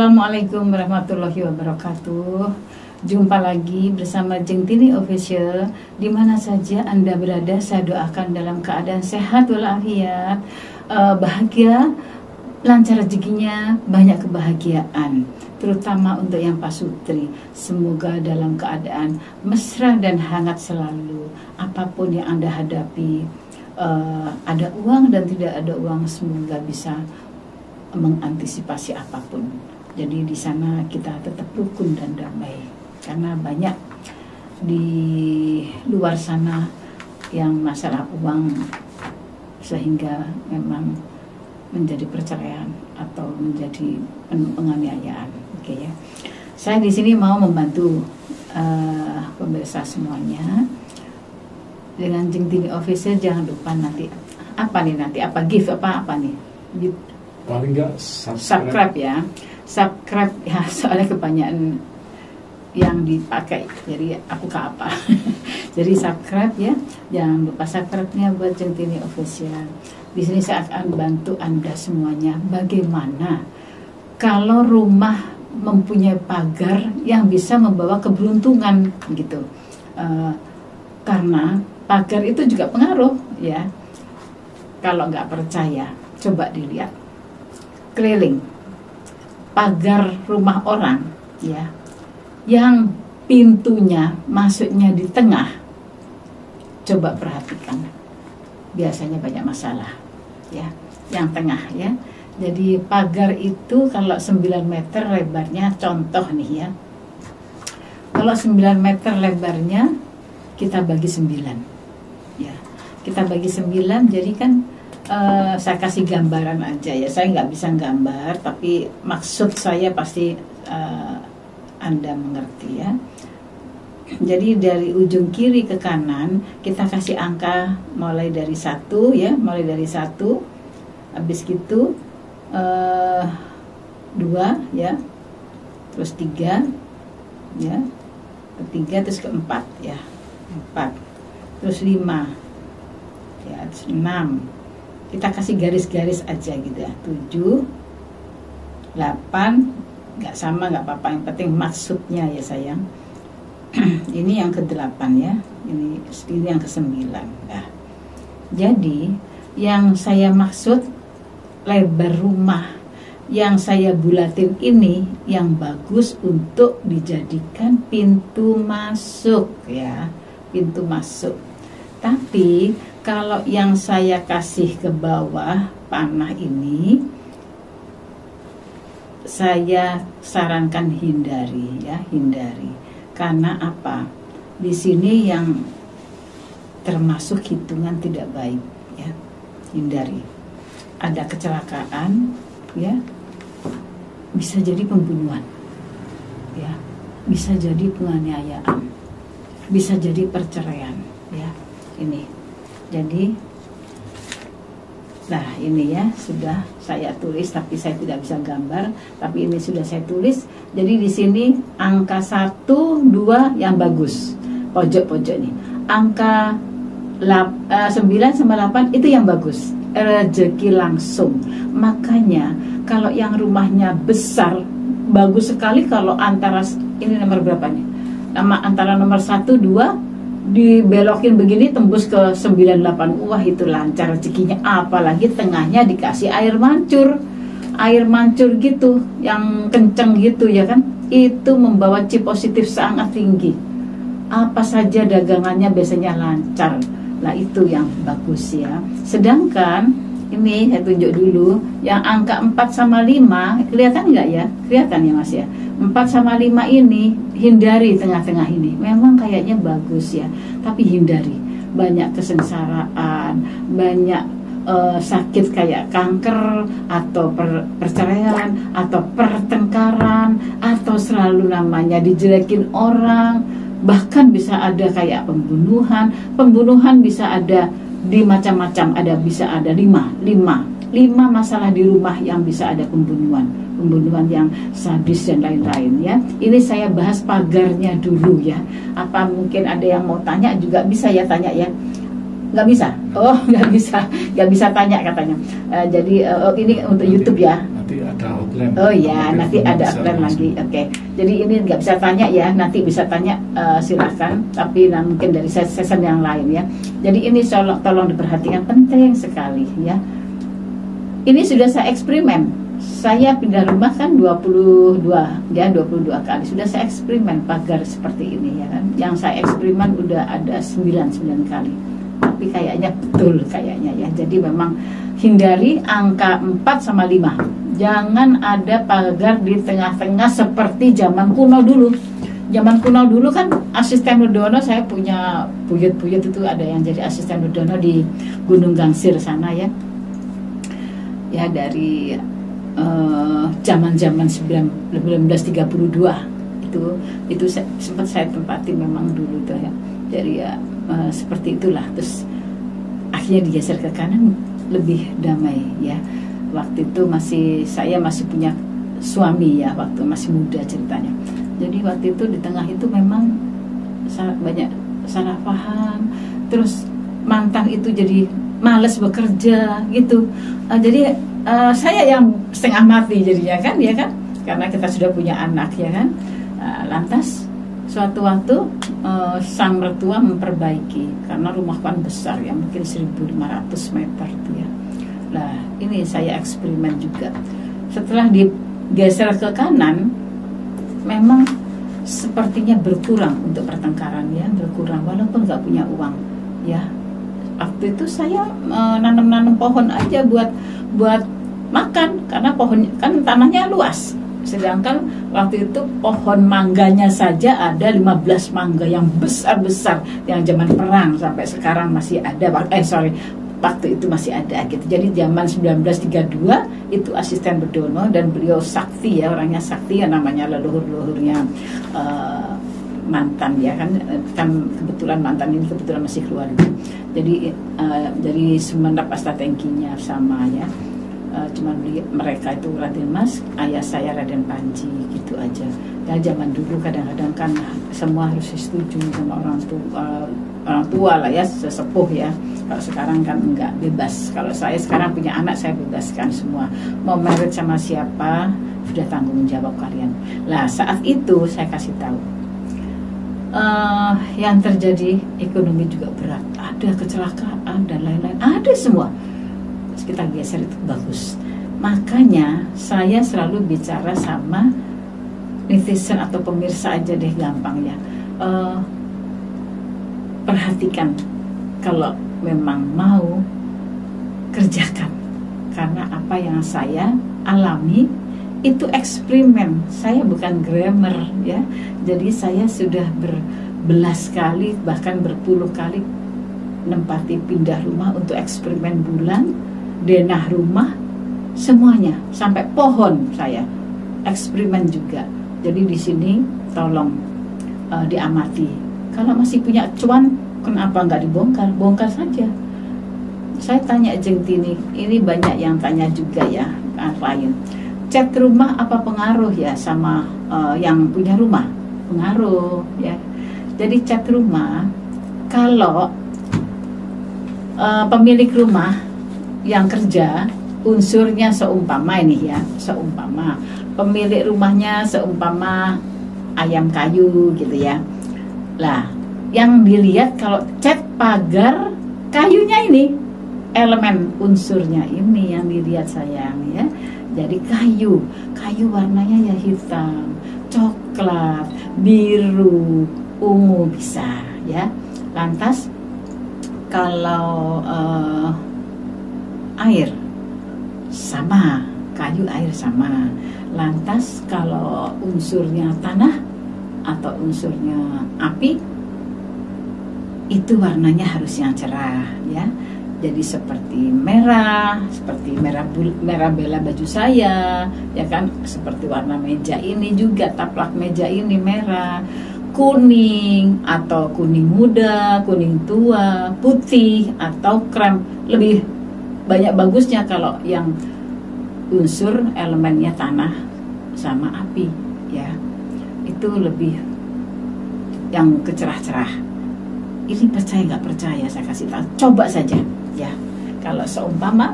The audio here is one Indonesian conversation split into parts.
Assalamualaikum warahmatullahi wabarakatuh. Jumpa lagi bersama Jeng Tini Official. Di mana saja Anda berada, saya doakan dalam keadaan sehat walafiat, bahagia, lancar rezekinya, banyak kebahagiaan. Terutama untuk yang pasutri, semoga dalam keadaan mesra dan hangat selalu. Apapun yang Anda hadapi, ada uang dan tidak ada uang, semoga bisa mengantisipasi apapun. Jadi di sana kita tetap rukun dan damai, karena banyak di luar sana yang masalah uang sehingga memang menjadi perceraian atau menjadi penganiayaan. Oke ya. Saya di sini mau membantu pemirsa semuanya dengan Jeng Tini Official. Jangan lupa nanti apa gift apa nih? Gift. Paling enggak subscribe ya, soalnya kebanyakan yang dipakai, jadi aku ke apa. Jadi subscribe ya, jangan lupa subscribe-nya buat Jeng Tini Official. Di sini saya akan bantu Anda semuanya bagaimana kalau rumah mempunyai pagar yang bisa membawa keberuntungan gitu. Karena pagar itu juga pengaruh ya. Kalau nggak percaya, coba dilihat keliling pagar rumah orang ya, yang pintunya masuknya di tengah. Coba perhatikan, biasanya banyak masalah ya, yang tengah ya. Jadi pagar itu kalau 9 meter lebarnya, contoh nih ya, kalau 9 meter lebarnya kita bagi 9 ya, kita bagi 9, jadi kan saya kasih gambaran aja ya, saya nggak bisa gambar, tapi maksud saya pasti Anda mengerti ya. Jadi dari ujung kiri ke kanan kita kasih angka mulai dari 1 ya, mulai dari 1, habis gitu 2 ya, terus 3 ya, ketiga, terus keempat ya, 4, terus 5 ya, terus 6. Kita kasih garis-garis aja gitu ya, 7, 8, nggak sama nggak apa-apa, yang penting maksudnya ya sayang. Ini yang ke-8 ya, ini yang ke-9. Nah, jadi yang saya maksud lebar rumah yang saya bulatin ini yang bagus untuk dijadikan pintu masuk ya, pintu masuk. Tapi kalau yang saya kasih ke bawah panah ini, saya sarankan hindari ya, hindari. Karena apa? Di sini yang termasuk hitungan tidak baik ya, hindari. Ada kecelakaan ya, bisa jadi pembunuhan ya, bisa jadi penganiayaan, bisa jadi perceraian ya. Ini jadi, nah ini ya sudah saya tulis, tapi saya tidak bisa gambar, tapi ini sudah saya tulis. Jadi di sini angka 1, 2 yang bagus, pojok-pojok nih. Angka 9 sama 8 itu yang bagus, rezeki langsung. Makanya kalau yang rumahnya besar, bagus sekali kalau antara, ini nomor berapa nih? Antara nomor 1, 2 dibelokin begini tembus ke 98, wah itu lancar rezekinya. Apalagi tengahnya dikasih air mancur gitu yang kenceng gitu ya kan, itu membawa chi positif sangat tinggi. Apa saja dagangannya biasanya lancar. Nah itu yang bagus ya. Sedangkan ini saya tunjuk dulu yang angka 4 sama 5, kelihatan nggak ya? Kelihatan ya mas ya. 4 sama 5 ini hindari, tengah-tengah ini memang kayaknya bagus ya, tapi hindari. Banyak kesengsaraan, banyak sakit kayak kanker atau perceraian atau pertengkaran, atau selalu namanya dijelekin orang. Bahkan bisa ada kayak pembunuhan bisa ada di macam-macam, bisa ada 5 masalah di rumah yang bisa ada pembunuhan yang sadis dan lain-lain ya. Ini saya bahas pagarnya dulu ya. Apa mungkin ada yang mau tanya juga, bisa ya tanya ya. Nggak bisa. Oh, nggak bisa tanya katanya. Jadi ini untuk YouTube ya. Nanti ada outline. Oh ya, nanti ada outline lagi. Oke. Jadi ini nggak bisa tanya ya. Nanti bisa tanya, silakan. Tapi mungkin dari season yang lain ya. Jadi ini tolong diperhatikan, penting sekali ya. Ini sudah saya eksperimen. Saya pindah rumah kan 22 kali. Sudah saya eksperimen pagar seperti ini ya kan. Yang saya eksperimen udah ada 9 kali. Tapi kayaknya betul kayaknya ya. Jadi memang hindari angka 4 sama 5. Jangan ada pagar di tengah-tengah seperti zaman kuno dulu. Zaman kuno dulu kan asisten Udono, saya punya buyut-buyut itu ada yang jadi asisten Udono di Gunung Gangsir sana ya. Ya dari zaman-zaman 1932 itu sempat saya tempati memang dulu itu ya. Jadi ya seperti itulah. Terus akhirnya digeser ke kanan, lebih damai ya. Waktu itu saya masih punya suami ya, waktu masih muda ceritanya. Jadi waktu itu di tengah itu memang banyak salah paham. Terus mantan itu jadi males bekerja gitu. Jadi saya yang setengah mati jadinya kan, ya kan, karena kita sudah punya anak ya kan. Lantas suatu waktu sang mertua memperbaiki, karena rumah kan besar ya, mungkin 1.500 meter itu ya. Nah ini saya eksperimen juga. Setelah digeser ke kanan, memang sepertinya berkurang untuk pertengkaran ya, berkurang walaupun nggak punya uang ya. Waktu itu saya nanam pohon aja buat makan, karena pohon kan tanahnya luas. Sedangkan waktu itu pohon mangganya saja ada 15 mangga yang besar-besar, yang zaman perang sampai sekarang masih ada. Waktu itu masih ada gitu. Jadi zaman 1932 itu asisten Bedono, dan beliau sakti ya, orangnya sakti ya, namanya leluhur-leluhurnya mantan ya kan kebetulan mantan ini kebetulan masih keluarga. Jadi dari Sumenep Astatengkinya sama ya. Cuman mereka itu Raden Mas, ayah saya Raden Panji gitu aja. Ya zaman dulu kadang-kadang kan semua harus setuju sama orang tua lah ya, sesepuh ya. Kalau sekarang kan enggak, bebas. Kalau saya sekarang punya anak, saya bebaskan semua. Mau married sama siapa, sudah tanggung jawab kalian. Lah saat itu saya kasih tahu, yang terjadi ekonomi juga berat, ada kecelakaan dan lain-lain, ada semua. Terus kita geser itu bagus. Makanya saya selalu bicara sama netizen atau pemirsa aja deh, gampang ya. Perhatikan, kalau memang mau kerjakan, karena apa yang saya alami itu eksperimen. Saya bukan grammar ya. Jadi saya sudah berbelas kali, bahkan berpuluh kali nempati pindah rumah untuk eksperimen bulan, denah rumah, semuanya sampai pohon saya eksperimen juga. Jadi di sini tolong diamati. Kalau masih punya cuan, kenapa nggak dibongkar? Bongkar saja. Saya tanya Jengtini, ini banyak yang tanya juga ya klien. Cat rumah apa pengaruh ya sama yang punya rumah? Pengaruh ya. Jadi cat rumah, kalau pemilik rumah yang kerja unsurnya seumpama ini ya, seumpama pemilik rumahnya seumpama ayam kayu gitu ya. Lah, yang dilihat kalau cat pagar kayunya ini, elemen unsurnya ini yang dilihat sayang ya. Jadi kayu warnanya ya hitam, coklat, biru, ungu bisa ya. Lantas kalau air sama, kayu air sama. Lantas kalau unsurnya tanah atau unsurnya api, itu warnanya harus yang cerah ya. Jadi seperti merah bela baju saya ya kan, seperti warna meja ini juga, taplak meja ini merah, kuning atau kuning muda, kuning tua, putih atau krem. Lebih banyak bagusnya kalau yang unsur elemennya tanah sama api ya, itu lebih yang kecerah-cerah. Ini percaya nggak percaya, saya kasih tahu, coba saja ya. Kalau seumpama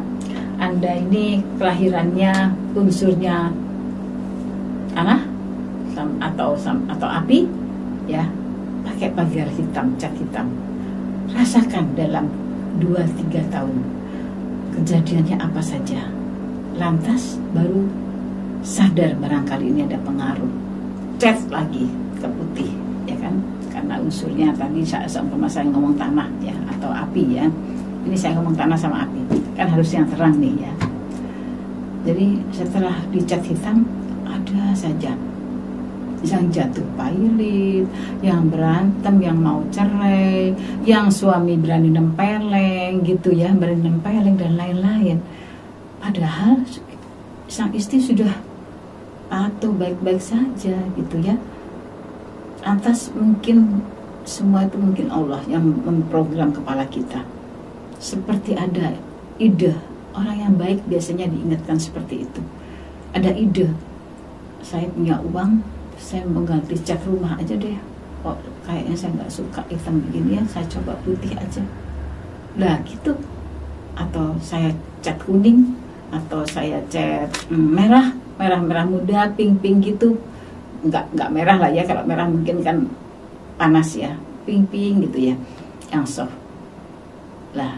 Anda ini kelahirannya unsurnya tanah atau api ya, pakai pagar hitam, cat hitam, rasakan dalam 2-3 tahun kejadiannya apa saja, lantas baru sadar barangkali ini ada pengaruh, cat lagi ke putih ya kan, karena unsurnya tadi seumpama saya ngomong tanah ya atau api ya, ini saya ngomong tanah sama api kan harus yang terang nih ya. Jadi setelah dicat hitam ada saja yang jatuh pailit, yang berantem, yang mau cerai, yang suami berani nempeleng gitu ya, berani nempeleng dan lain-lain. Padahal sang istri sudah patuh baik-baik saja gitu ya. Lantas mungkin semua itu mungkin Allah yang memprogram kepala kita. Seperti ada ide, orang yang baik biasanya diingatkan seperti itu. Ada ide, saya punya uang, saya mengganti cat rumah aja deh. Oh, kayaknya saya nggak suka hitam begini ya, saya coba putih aja. Lah gitu. Atau saya cat kuning, atau saya cat merah muda, pink gitu. Nggak merah lah ya, kalau merah mungkin kan panas ya, pink gitu ya, yang soft. Lah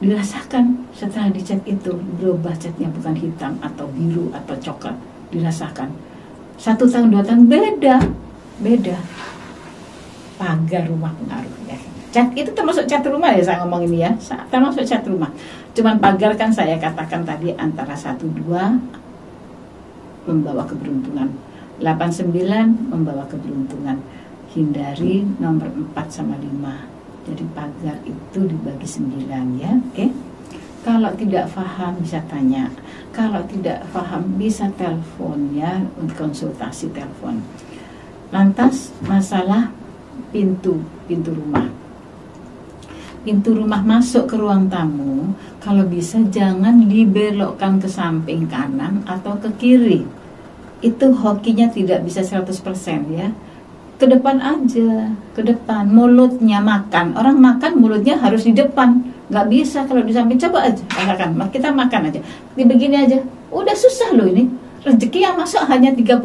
dirasakan setelah dicat itu berubah catnya, bukan hitam atau biru atau coklat, dirasakan 1 tahun 2 tahun beda. Pagar rumah pengaruh ya. Cat itu termasuk cat rumah ya, saya ngomong ini ya, termasuk cat rumah. Cuman pagar kan saya katakan tadi antara 1-2 membawa keberuntungan, 8-9 membawa keberuntungan. Hindari nomor 4 sama 5. Jadi pagar itu dibagi 9 ya, oke? Kalau tidak paham bisa tanya, kalau tidak paham bisa telepon ya, untuk konsultasi telepon. Lantas masalah pintu rumah. Pintu rumah masuk ke ruang tamu, kalau bisa jangan dibelokkan ke samping kanan atau ke kiri. Itu hokinya tidak bisa 100% ya. Ke depan aja, ke depan. Mulutnya makan, orang makan mulutnya harus di depan, nggak bisa kalau di samping. Coba aja, katakan kita makan aja di begini aja, udah susah loh ini. Rezeki yang masuk hanya 30%,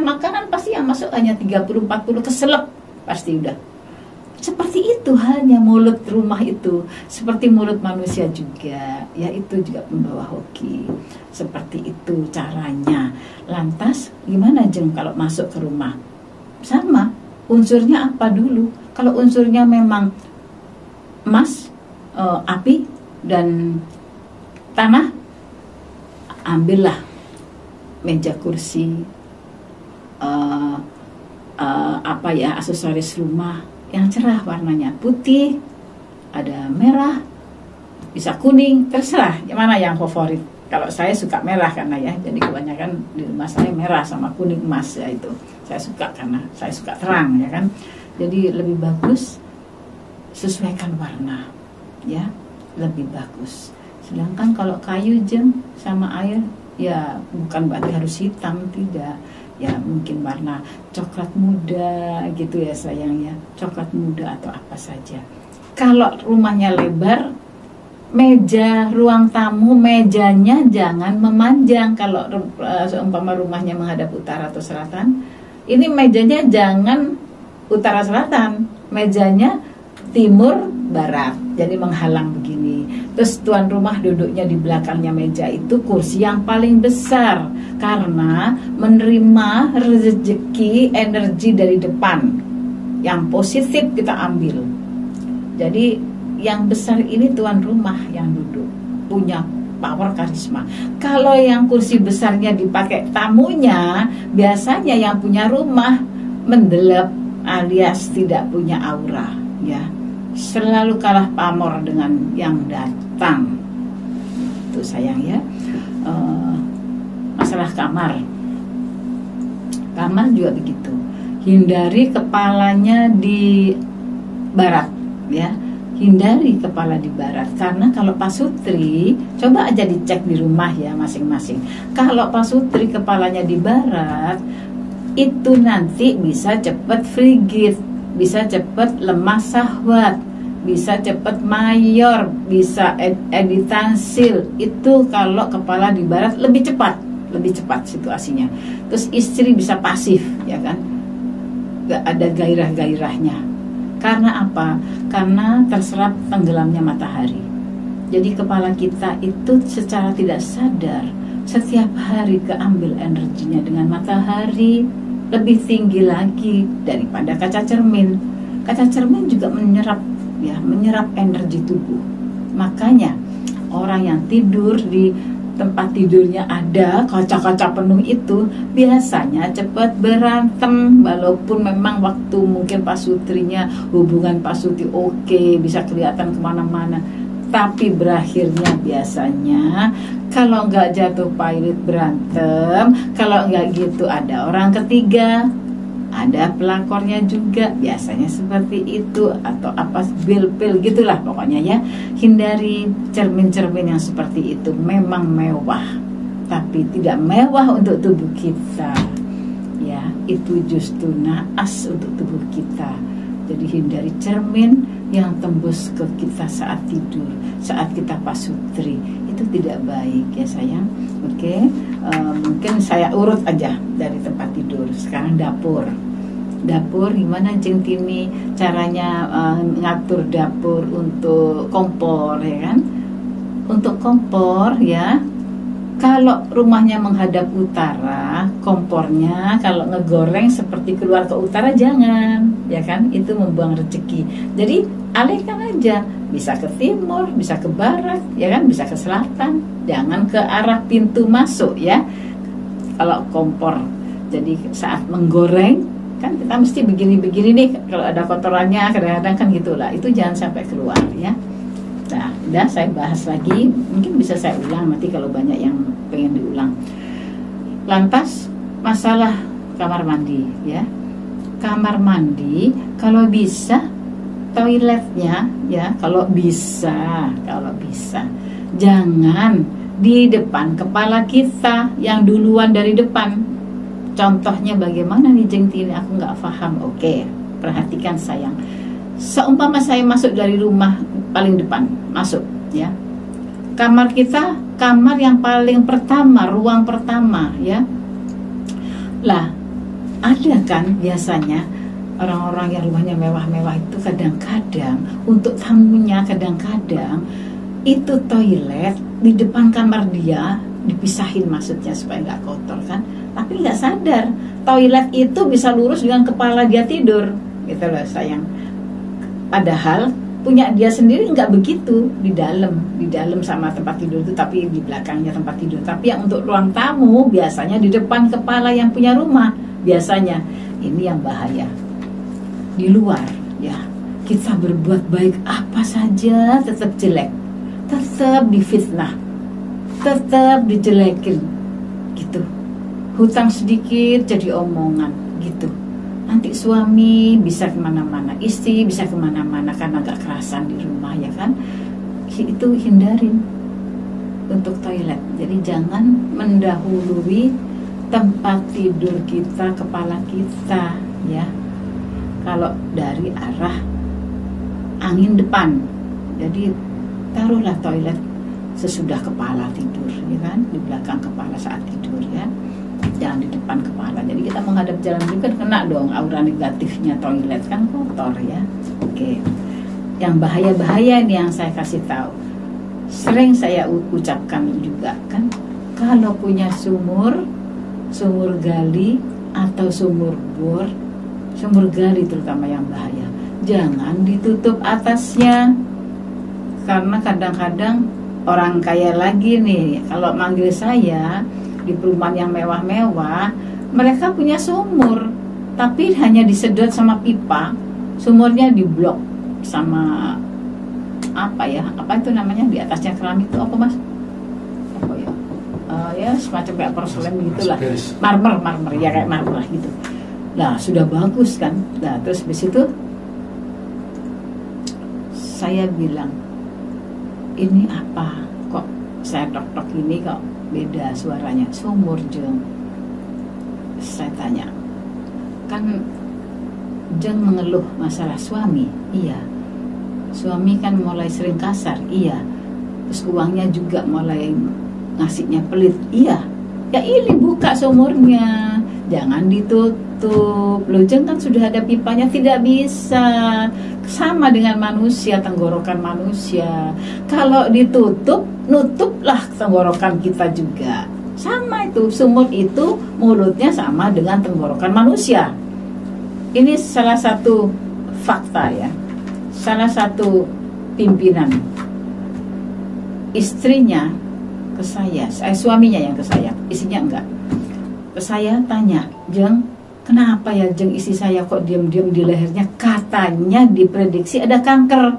makanan pasti yang masuk hanya 30-40, keselak pasti udah. Seperti itu halnya mulut rumah itu, seperti mulut manusia juga ya, itu juga membawa hoki. Seperti itu caranya. Lantas gimana Jeng kalau masuk ke rumah? Sama, unsurnya apa dulu? Kalau unsurnya memang emas, api dan tanah, ambillah meja kursi, aksesoris rumah yang cerah warnanya, putih, ada merah, bisa kuning, terserah mana yang favorit. Kalau saya suka merah karena ya, jadi kebanyakan di rumah saya merah sama kuning emas ya, itu saya suka karena saya suka terang ya kan. Jadi lebih bagus sesuaikan warna ya, lebih bagus. Sedangkan kalau kayu Jeng sama air ya bukan berarti harus hitam, tidak ya, mungkin warna coklat muda gitu ya sayang ya, coklat muda atau apa saja. Kalau rumahnya lebar, meja ruang tamu, mejanya jangan memanjang. Kalau seumpama rumahnya menghadap utara atau selatan, ini mejanya jangan utara selatan, mejanya timur barat, jadi menghalang begini. Terus tuan rumah duduknya di belakangnya meja itu kursi yang paling besar, karena menerima rezeki energi dari depan yang positif kita ambil. Jadi yang besar ini tuan rumah yang duduk, punya power karisma. Kalau yang kursi besarnya dipakai tamunya, biasanya yang punya rumah mendelep alias tidak punya aura ya, selalu kalah pamor dengan yang datang. Itu sayang ya. Masalah kamar juga begitu, hindari kepalanya di barat ya, hindari kepala di barat. Karena kalau pasutri, coba aja dicek di rumah ya masing-masing, kalau pasutri kepalanya di barat, itu nanti bisa cepat frigid bisa cepat lemah syahwat, bisa cepat mayor, bisa editansil. Itu kalau kepala di barat lebih cepat situasinya. Terus istri bisa pasif, ya kan, gak ada gairah-gairahnya. Karena apa? Karena terserap tenggelamnya matahari. Jadi kepala kita itu secara tidak sadar setiap hari keambil energinya dengan matahari lebih tinggi lagi daripada kaca cermin. Kaca cermin juga menyerap energi tubuh. Makanya orang yang tidur di tempat tidurnya ada kaca-kaca penuh itu biasanya cepat berantem, walaupun memang waktu mungkin pasutrinya, hubungan pasuti oke, bisa kelihatan kemana-mana, tapi berakhirnya biasanya kalau nggak jatuh pailit berantem, kalau nggak gitu ada orang ketiga, ada pelakornya juga, biasanya seperti itu, atau apa pil-pil gitulah pokoknya ya. Hindari cermin-cermin yang seperti itu. Memang mewah, tapi tidak mewah untuk tubuh kita ya, itu justru naas untuk tubuh kita. Jadi hindari cermin yang tembus ke kita saat tidur, saat kita pasutri, itu tidak baik ya sayang. Oke, mungkin saya urut aja dari tempat tidur. Sekarang dapur gimana Jeng Tini caranya ngatur dapur untuk kompor, ya kan? Untuk kompor ya, kalau rumahnya menghadap utara, kompornya kalau ngegoreng seperti keluar ke utara jangan, ya kan? Itu membuang rezeki. Jadi alihkan aja, bisa ke timur, bisa ke barat, ya kan? Bisa ke selatan, jangan ke arah pintu masuk ya. Kalau kompor, jadi saat menggoreng kan kita mesti begini-begini nih, kalau ada kotorannya kadang-kadang kan gitulah, itu jangan sampai keluar ya. Nah, udah saya bahas lagi, mungkin bisa saya ulang nanti kalau banyak yang pengen diulang. Lantas masalah kamar mandi ya. Kamar mandi kalau bisa, toiletnya ya kalau bisa jangan di depan kepala kita, yang duluan dari depan. Contohnya bagaimana nih Jeng Tini, aku nggak paham. Oke, perhatikan sayang. Seumpama saya masuk dari rumah paling depan, masuk ya, kamar kita, kamar yang paling pertama, ruang pertama ya. Lah, ada kan biasanya orang-orang yang rumahnya mewah-mewah itu kadang-kadang untuk tamunya, kadang-kadang itu toilet di depan kamar dia dipisahin, maksudnya supaya nggak kotor kan. Tapi nggak sadar toilet itu bisa lurus dengan kepala dia tidur, gitu loh sayang. Padahal punya dia sendiri nggak begitu, di dalam sama tempat tidur itu, tapi di belakangnya tempat tidur. Tapi yang untuk ruang tamu biasanya di depan kepala yang punya rumah biasanya. Ini yang bahaya. Di luar ya, kita berbuat baik apa saja tetap jelek, tetap difitnah, tetap dijelekin gitu. Hutang sedikit jadi omongan gitu. Nanti suami bisa kemana-mana, istri bisa kemana-mana karena gak kerasan di rumah ya kan. Itu hindarin untuk toilet. Jadi jangan mendahului tempat tidur kita, kepala kita ya. Kalau dari arah angin depan, jadi taruhlah toilet sesudah kepala tidur ya kan, di belakang kepala saat tidur ya, jangan di depan kepala. Jadi kita menghadap jalan juga kena dong aura negatifnya toilet kan, kotor ya. Oke, yang bahaya-bahaya nih yang saya kasih tahu, sering saya ucapkan juga kan, kalau punya sumur gali atau sumur bor, sumur gali terutama yang bahaya, jangan ditutup atasnya. Karena kadang-kadang orang kaya lagi nih, kalau manggil saya di perumahan yang mewah-mewah, mereka punya sumur, tapi hanya disedot sama pipa. Sumurnya diblok sama apa ya? Apa itu namanya di atasnya keramik itu apa mas? Apa ya? Ya semacam kayak porselen gitulah, marmer ya, kayak marmer gitu. Nah sudah bagus kan? Nah terus habis itu saya bilang, ini apa? Kok saya tok-tok ini kok beda suaranya? Sumur Jeng. Saya tanya, kan Jeng mengeluh masalah suami. Iya. Suami kan mulai sering kasar. Iya. Terus uangnya juga mulai ngasihnya pelit. Iya. Ya ini buka sumurnya, jangan ditutup. Loh, Jeng kan sudah ada pipanya. Tidak bisa. Sama dengan manusia, tenggorokan manusia. Kalau ditutup, nutuplah tenggorokan kita juga. Sama itu, sumur itu mulutnya sama dengan tenggorokan manusia. Ini salah satu fakta ya. Salah satu pimpinan, istrinya ke saya, suaminya yang ke saya, istrinya enggak. Ke saya tanya, Jeng, kenapa ya Jeng istri saya kok diam-diam di lehernya? Katanya diprediksi ada kanker.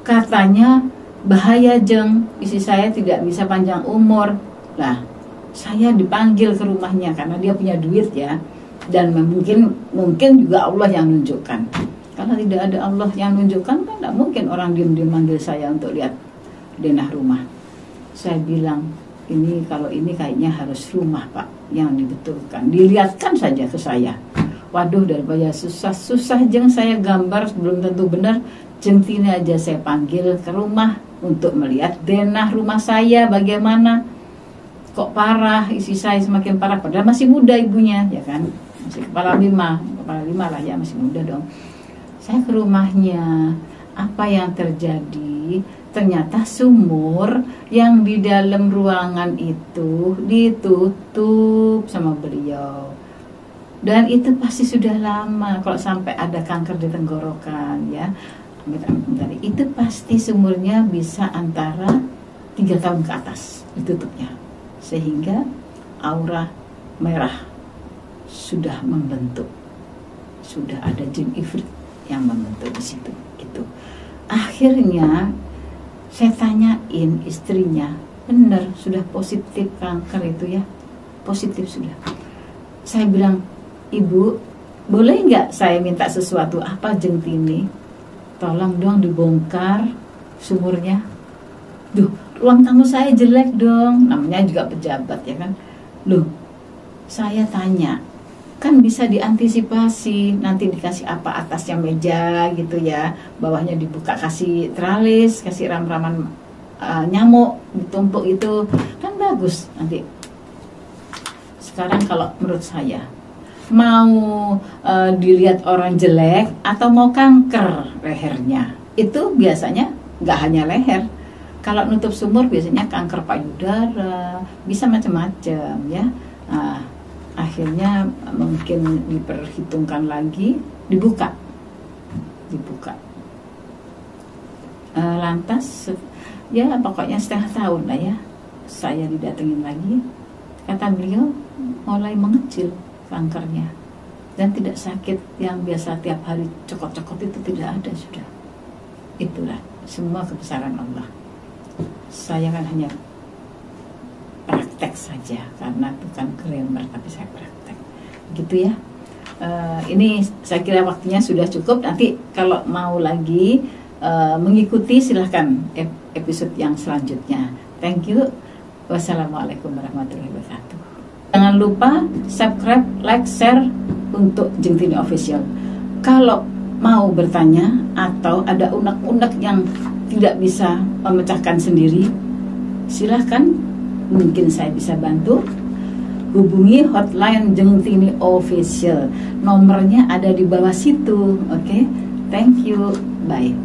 Katanya bahaya Jeng, istri saya tidak bisa panjang umur. Lah, saya dipanggil ke rumahnya karena dia punya duit ya. Dan mungkin juga Allah yang nunjukkan. Kalau tidak ada Allah yang nunjukkan kan tidak mungkin orang diam-diam manggil saya untuk lihat denah rumah. Saya bilang, kalau ini kayaknya harus rumah Pak yang dibetulkan. Dilihatkan saja ke saya. Waduh, daripada susah-susah Jeng saya gambar belum tentu benar. Jeng Tini aja saya panggil ke rumah untuk melihat denah rumah saya bagaimana. Kok parah, isi saya semakin parah. Padahal masih muda ibunya, ya kan? Masih kepala lima lah ya, masih muda dong. Saya ke rumahnya, apa yang terjadi? Ternyata sumur yang di dalam ruangan itu ditutup sama beliau. Dan itu pasti sudah lama. Kalau sampai ada kanker di tenggorokan ya, itu pasti sumurnya bisa antara 3 tahun ke atas ditutupnya. Sehingga aura merah sudah membentuk, sudah ada jin ifrit yang membentuk di situ. Gitu. Akhirnya saya tanyain istrinya, benar sudah positif kanker itu ya, positif sudah. Saya bilang, Ibu, boleh nggak saya minta sesuatu? Apa Jeng Tini? Tolong dong dibongkar sumurnya. Duh, ruang tamu saya jelek dong, namanya juga pejabat ya kan. Loh, saya tanya, kan bisa diantisipasi, nanti dikasih apa atasnya meja gitu ya, bawahnya dibuka kasih teralis, kasih ram-raman nyamuk ditumpuk itu, kan bagus nanti. Sekarang kalau menurut saya, mau dilihat orang jelek atau mau kanker lehernya, itu biasanya nggak hanya leher. Kalau nutup sumur biasanya kanker payudara, bisa macam-macam ya. Akhirnya mungkin diperhitungkan lagi, dibuka. Lantas ya pokoknya setengah tahun lah ya, saya didatengin lagi. Kata beliau mulai mengecil kankernya dan tidak sakit yang biasa tiap hari cokot-cokot itu tidak ada sudah. Itulah semua kebesaran Allah. Saya kan hanya praktek saja karena bukan grammar, tapi saya praktek gitu ya. Ini saya kira waktunya sudah cukup. Nanti kalau mau lagi mengikuti silahkan episode yang selanjutnya. Thank you. Wassalamualaikum warahmatullahi wabarakatuh. Jangan lupa subscribe, like, share untuk Jeng Tini Official. Kalau mau bertanya atau ada unek-unek yang tidak bisa memecahkan sendiri, silahkan, mungkin saya bisa bantu. Hubungi hotline Jeng Tini Official, nomornya ada di bawah situ. Oke, thank you, bye.